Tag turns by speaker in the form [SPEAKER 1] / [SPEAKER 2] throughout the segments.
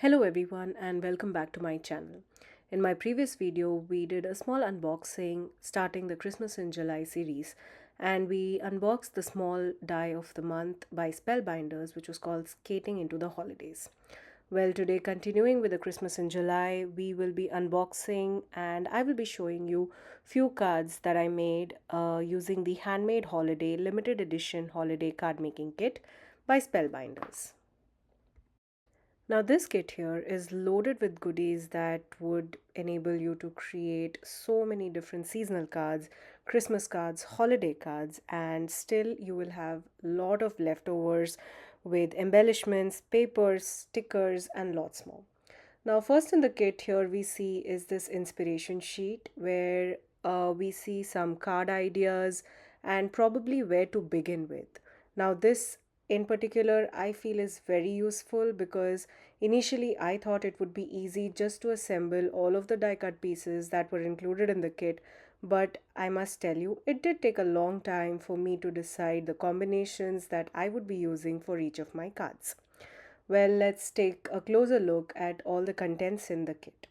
[SPEAKER 1] Hello everyone and welcome back to my channel. In my previous video, we did a small unboxing starting the Christmas in July series, and we unboxed the small die of the month by Spellbinders, which was called Skating into the Holidays. Well, today, continuing with the Christmas in July, we will be unboxing and I will be showing you few cards that I made using the Handmade Holiday Limited Edition Holiday Card Making Kit by Spellbinders. Now this kit here is loaded with goodies that would enable you to create so many different seasonal cards, Christmas cards, holiday cards, and still you will have a lot of leftovers with embellishments, papers, stickers, and lots more. Now first in the kit here we see is this inspiration sheet where we see some card ideas and probably where to begin with. Now this in particular I feel is very useful because initially I thought it would be easy just to assemble all of the die cut pieces that were included in the kit, but I must tell you it did take a long time for me to decide the combinations that I would be using for each of my cards. Well, let's take a closer look at all the contents in the kit.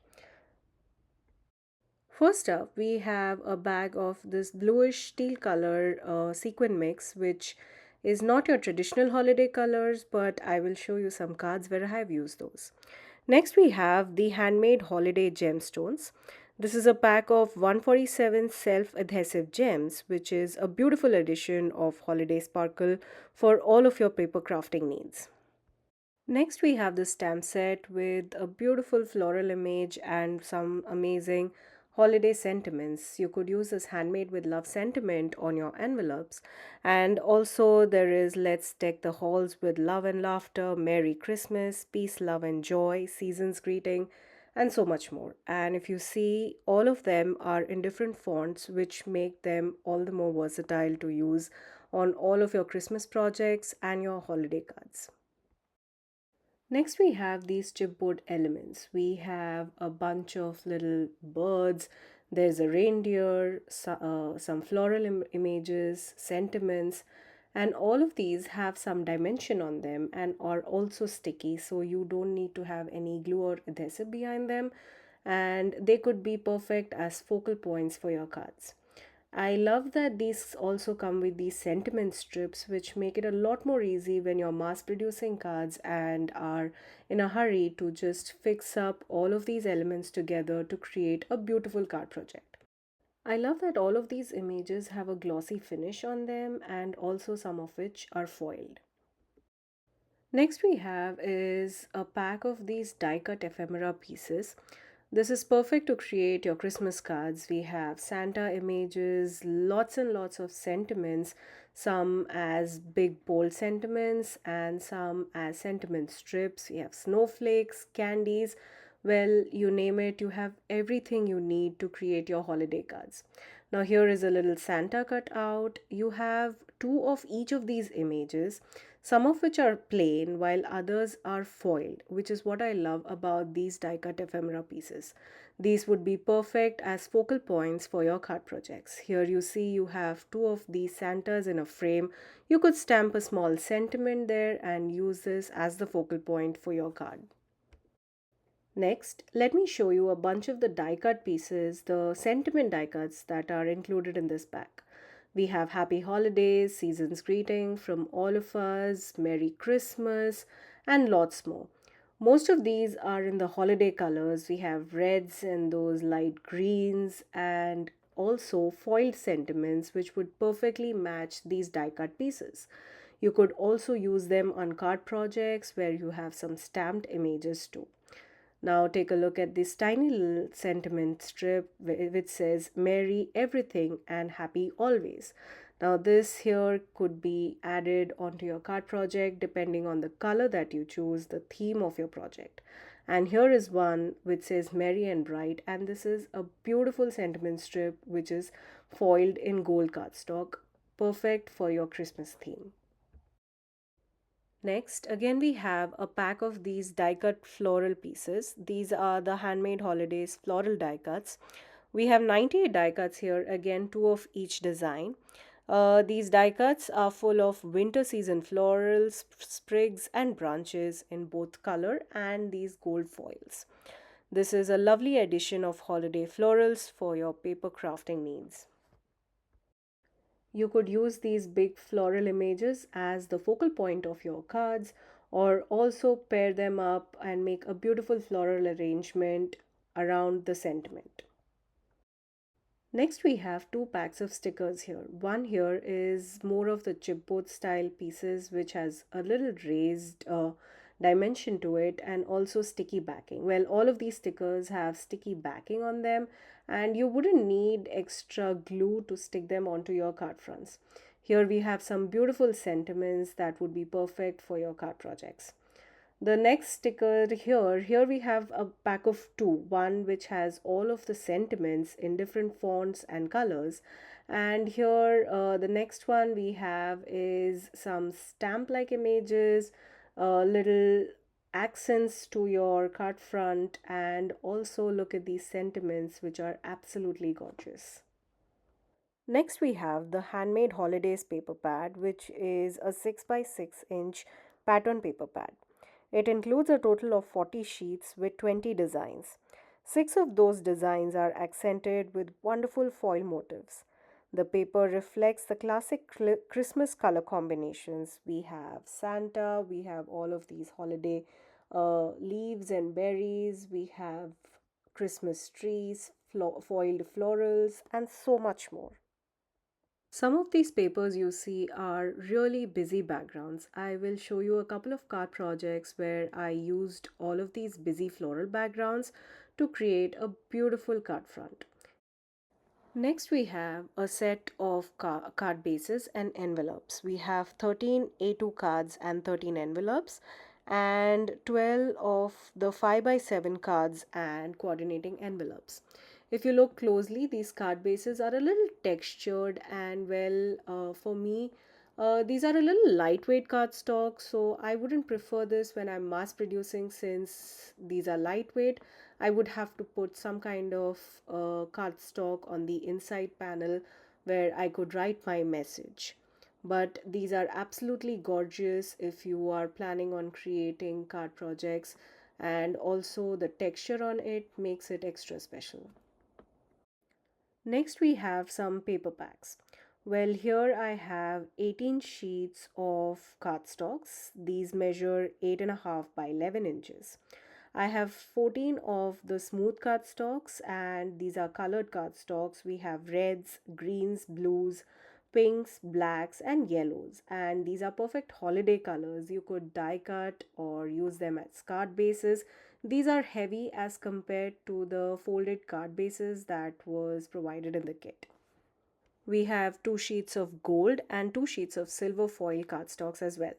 [SPEAKER 1] First up, we have a bag of this bluish teal color sequin mix, which is not your traditional holiday colors, but I will show you some cards where I have used those. Next, we have the Handmade Holiday Gemstones. This is a pack of 147 self-adhesive gems, which is a beautiful addition of holiday sparkle for all of your paper crafting needs. Next, we have the stamp set with a beautiful floral image and some amazing holiday sentiments. You could use this handmade with love sentiment on your envelopes. And also, there is Let's Deck the Halls with Love and Laughter, Merry Christmas, Peace, Love, and Joy, Season's Greeting, and so much more. And if you see, all of them are in different fonts, which make them all the more versatile to use on all of your Christmas projects and your holiday cards. Next, we have these chipboard elements. We have a bunch of little birds. There's a reindeer, some floral images, sentiments, and all of these have some dimension on them and are also sticky, so you don't need to have any glue or adhesive behind them, and they could be perfect as focal points for your cards. I love that these also come with these sentiment strips, which make it a lot more easy when you're mass producing cards and are in a hurry to just fix up all of these elements together to create a beautiful card project. I love that all of these images have a glossy finish on them and also some of which are foiled. Next we have is a pack of these die cut ephemera pieces. This is perfect to create your Christmas cards. We have Santa images, lots and lots of sentiments, some as big bold sentiments and some as sentiment strips. We have snowflakes, candies. Well, you name it, you have everything you need to create your holiday cards. Now here is a little Santa cut out. You have two of each of these images, some of which are plain while others are foiled, which is what I love about these die cut ephemera pieces. These would be perfect as focal points for your card projects. Here you see you have two of these Santas in a frame. You could stamp a small sentiment there and use this as the focal point for your card. Next, let me show you a bunch of the die cut pieces, the sentiment die cuts that are included in this pack. We have Happy Holidays, Season's Greeting from all of us, Merry Christmas, and lots more. Most of these are in the holiday colors. We have reds and those light greens and also foiled sentiments which would perfectly match these die cut pieces. You could also use them on card projects where you have some stamped images too. Now take a look at this tiny little sentiment strip which says Merry Everything and Happy Always. Now this here could be added onto your card project depending on the color that you choose, the theme of your project. And here is one which says Merry and Bright, and this is a beautiful sentiment strip which is foiled in gold cardstock, perfect for your Christmas theme. Next, again we have a pack of these die cut floral pieces. These are the Handmade Holidays floral die cuts. We have 98 die cuts here, again two of each design. These die cuts are full of winter season florals, sprigs, and branches in both color and these gold foils. This is a lovely addition of holiday florals for your paper crafting needs. You could use these big floral images as the focal point of your cards, or also pair them up and make a beautiful floral arrangement around the sentiment. Next, we have two packs of stickers here. One here is more of the chipboard style pieces, which has a little raised dimension to it and also sticky backing. Well, all of these stickers have sticky backing on them, and you wouldn't need extra glue to stick them onto your card fronts. Here we have some beautiful sentiments that would be perfect for your card projects. The next sticker here we have a pack of two, one which has all of the sentiments in different fonts and colors, and here the next one we have is some stamp like images, little accents to your card front, and also look at these sentiments which are absolutely gorgeous. Next, we have the Handmade Holidays paper pad, which is a 6 by 6 inch pattern paper pad. It includes a total of 40 sheets with 20 designs. Six of those designs are accented with wonderful foil motifs. The paper reflects the classic Christmas color combinations. We have Santa, we have all of these holiday leaves and berries, we have Christmas trees, foiled florals, and so much more. Some of these papers you see are really busy backgrounds. I will show you a couple of card projects where I used all of these busy floral backgrounds to create a beautiful card front. Next, we have a set of card bases and envelopes. We have 13 A2 cards and 13 envelopes, and 12 of the 5 by 7 cards and coordinating envelopes. If you look closely, these card bases are a little textured, and well, for me, these are a little lightweight cardstock, so I wouldn't prefer this when I'm mass producing. Since these are lightweight, I would have to put some kind of cardstock on the inside panel where I could write my message. But these are absolutely gorgeous if you are planning on creating card projects, and also the texture on it makes it extra special. Next, we have some paper packs. Well, here I have 18 sheets of cardstocks. These measure 8.5 by 11 inches. I have 14 of the smooth cardstocks, and these are colored cardstocks. We have reds, greens, blues, pinks, blacks, and yellows. And these are perfect holiday colors. You could die cut or use them as card bases. These are heavy as compared to the folded card bases that was provided in the kit. We have two sheets of gold and two sheets of silver foil cardstocks as well.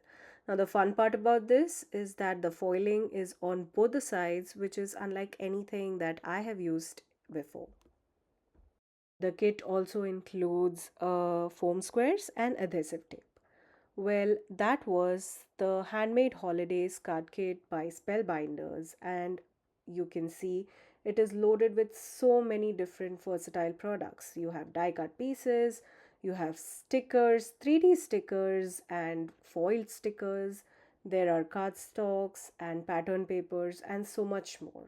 [SPEAKER 1] Now, the fun part about this is that the foiling is on both the sides, which is unlike anything that I have used before. The kit also includes foam squares and adhesive tape. Well, that was the Handmade Holidays card kit by Spellbinders, and you can see it is loaded with so many different versatile products. You have die cut pieces, you have stickers, 3D stickers, and foiled stickers. There are cardstocks and pattern papers, and so much more.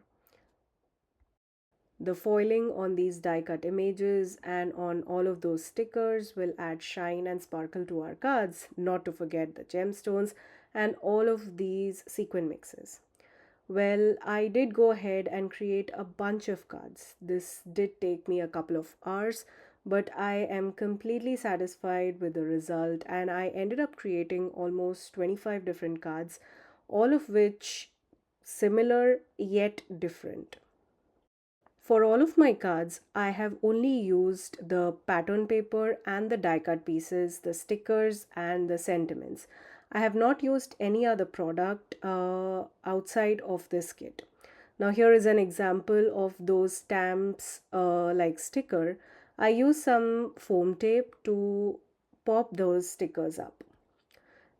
[SPEAKER 1] The foiling on these die cut images and on all of those stickers will add shine and sparkle to our cards, not to forget the gemstones and all of these sequin mixes. Well, I did go ahead and create a bunch of cards. This did take me a couple of hours, but I am completely satisfied with the result, and I ended up creating almost 25 different cards, all of which similar yet different. For all of my cards, I have only used the pattern paper and the die cut pieces, the stickers and the sentiments. I have not used any other product outside of this kit. Now here is an example of those stamps like sticker. I use some foam tape to pop those stickers up.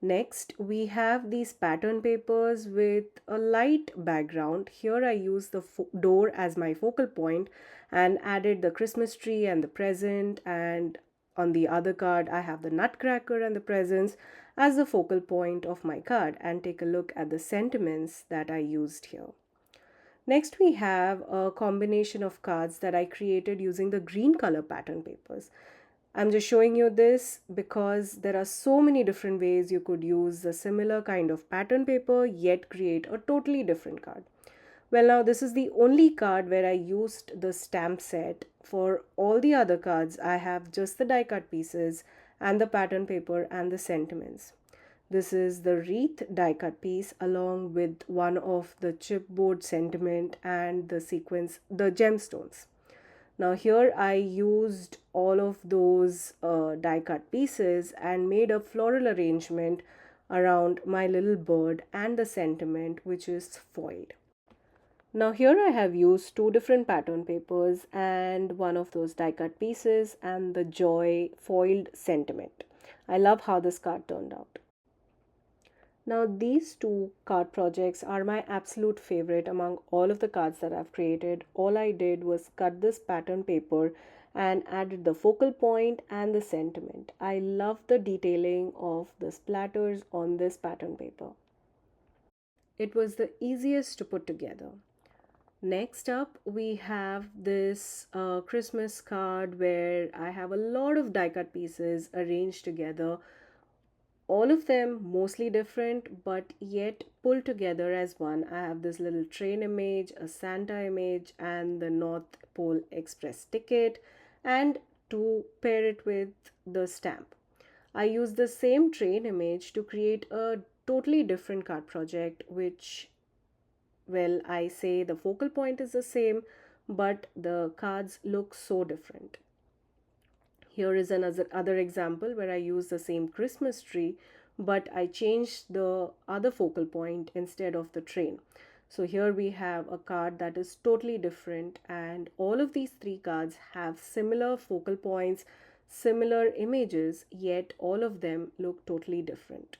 [SPEAKER 1] Next, we have these pattern papers with a light background. Here I use the door as my focal point and added the Christmas tree and the present and On the other card, I have the nutcracker and the presents as the focal point of my card, and take a look at the sentiments that I used here. Next, we have a combination of cards that I created using the green color pattern papers. I'm just showing you this because there are so many different ways you could use a similar kind of pattern paper yet create a totally different card. Well, now this is the only card where I used the stamp set. For all the other cards, I have just the die cut pieces and the pattern paper and the sentiments. This is the wreath die cut piece along with one of the chipboard sentiment and the sequence, the gemstones. Now here I used all of those die cut pieces and made a floral arrangement around my little bird and the sentiment, which is foiled. Now here I have used two different pattern papers and one of those die cut pieces and the joy foiled sentiment. I love how this card turned out. Now these two card projects are my absolute favorite among all of the cards that I've created. All I did was cut this pattern paper and added the focal point and the sentiment. I love the detailing of the splatters on this pattern paper. It was the easiest to put together. Next up, we have this Christmas card where I have a lot of die cut pieces arranged together, all of them mostly different but yet pulled together as one. I have this little train image, a Santa image, and the North Pole Express ticket, and to pair it with the stamp. I used the same train image to create a totally different card project, which, well, I say the focal point is the same, but the cards look so different. Here is another other example where I use the same Christmas tree, but I changed the other focal point instead of the train. So here we have a card that is totally different, and all of these three cards have similar focal points, similar images, yet all of them look totally different.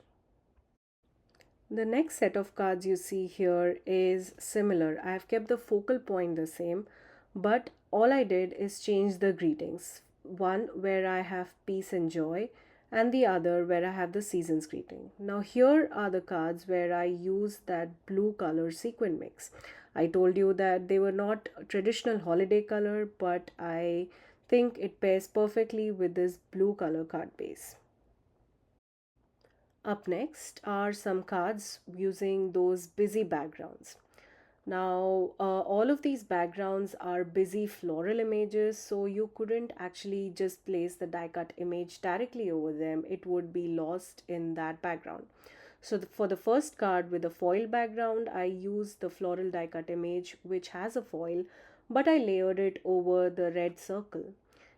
[SPEAKER 1] The next set of cards you see here is similar. I have kept the focal point the same, but all I did is change the greetings. One where I have peace and joy, and the other where I have the season's greeting. Now, here are the cards where I use that blue color sequin mix. I told you that they were not traditional holiday color, but I think it pairs perfectly with this blue color card base. Up next are some cards using those busy backgrounds. Now, all of these backgrounds are busy floral images, so you couldn't actually just place the die cut image directly over them. It would be lost in that background. So for the first card with a foil background, I used the floral die cut image which has a foil, but I layered it over the red circle.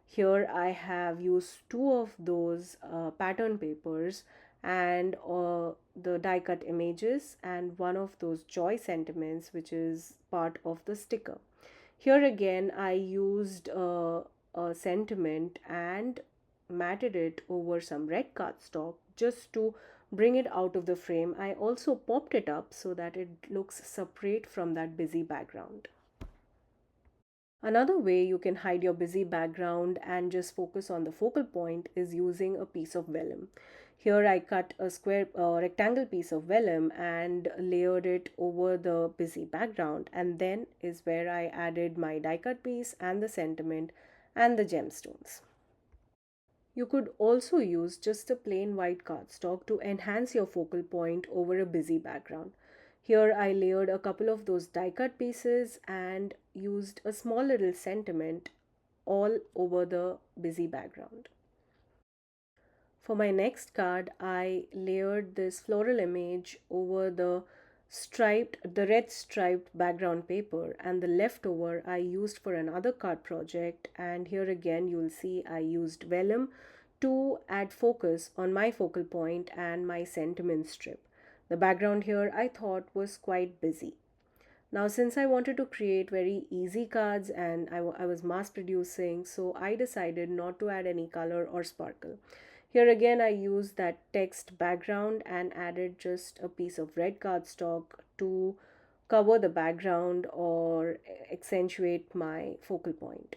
[SPEAKER 1] Here I have used two of those pattern papers and the die cut images and one of those joy sentiments, which is part of the sticker. Here again I used a sentiment and matted it over some red cardstock just to bring it out of the frame. I also popped it up so that it looks separate from that busy background. Another way you can hide your busy background and just focus on the focal point is using a piece of vellum. Here I cut a square rectangle piece of vellum and layered it over the busy background, and then is where I added my die cut piece and the sentiment and the gemstones. You could also use just a plain white cardstock to enhance your focal point over a busy background. Here I layered a couple of those die cut pieces and used a small little sentiment all over the busy background. For my next card, I layered this floral image over the red striped background paper, and the leftover I used for another card project. And here again you'll see I used vellum to add focus on my focal point and my sentiment strip. The background here I thought was quite busy. Now, since I wanted to create very easy cards and I was mass producing, so I decided not to add any color or sparkle. Here again, I used that text background and added just a piece of red cardstock to cover the background or accentuate my focal point.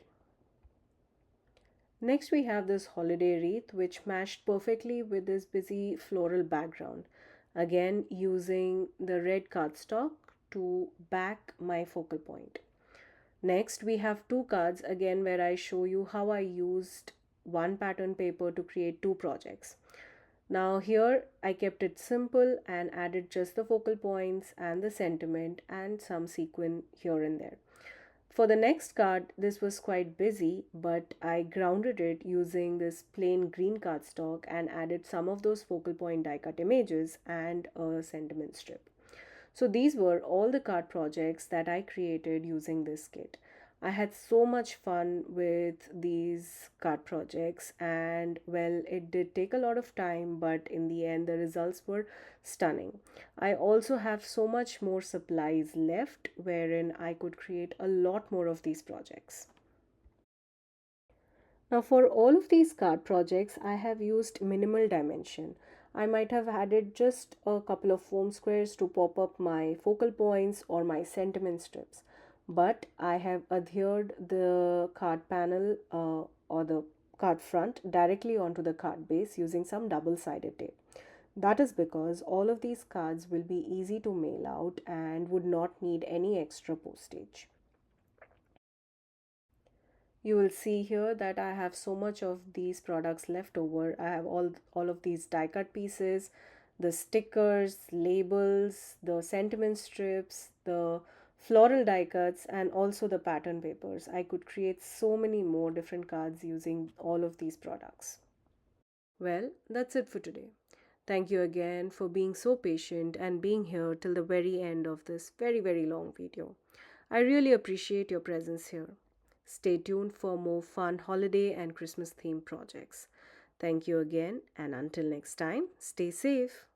[SPEAKER 1] Next, we have this holiday wreath which matched perfectly with this busy floral background. Again, using the red cardstock to back my focal point. Next, we have two cards again where I show you how I used one pattern paper to create two projects. Now, here I kept it simple and added just the focal points and the sentiment and some sequin here and there. For the next card, this was quite busy, but I grounded it using this plain green cardstock and added some of those focal point die cut images and a sentiment strip. So these were all the card projects that I created using this kit. I had so much fun with these card projects, and well, it did take a lot of time, but in the end, the results were stunning. I also have so much more supplies left wherein I could create a lot more of these projects. Now for all of these card projects, I have used minimal dimension. I might have added just a couple of foam squares to pop up my focal points or my sentiment strips. But I have adhered the card panel or the card front directly onto the card base using some double-sided tape. That is because all of these cards will be easy to mail out and would not need any extra postage. You will see here that I have so much of these products left over. I have all of these die cut pieces, the stickers, labels, the sentiment strips, the floral die cuts, and also the pattern papers. I could create so many more different cards using all of these products. Well, that's it for today. Thank you again for being so patient and being here till the very end of this very long video. I really appreciate your presence here. Stay tuned for more fun holiday and Christmas themed projects. Thank you again, and until next time, stay safe.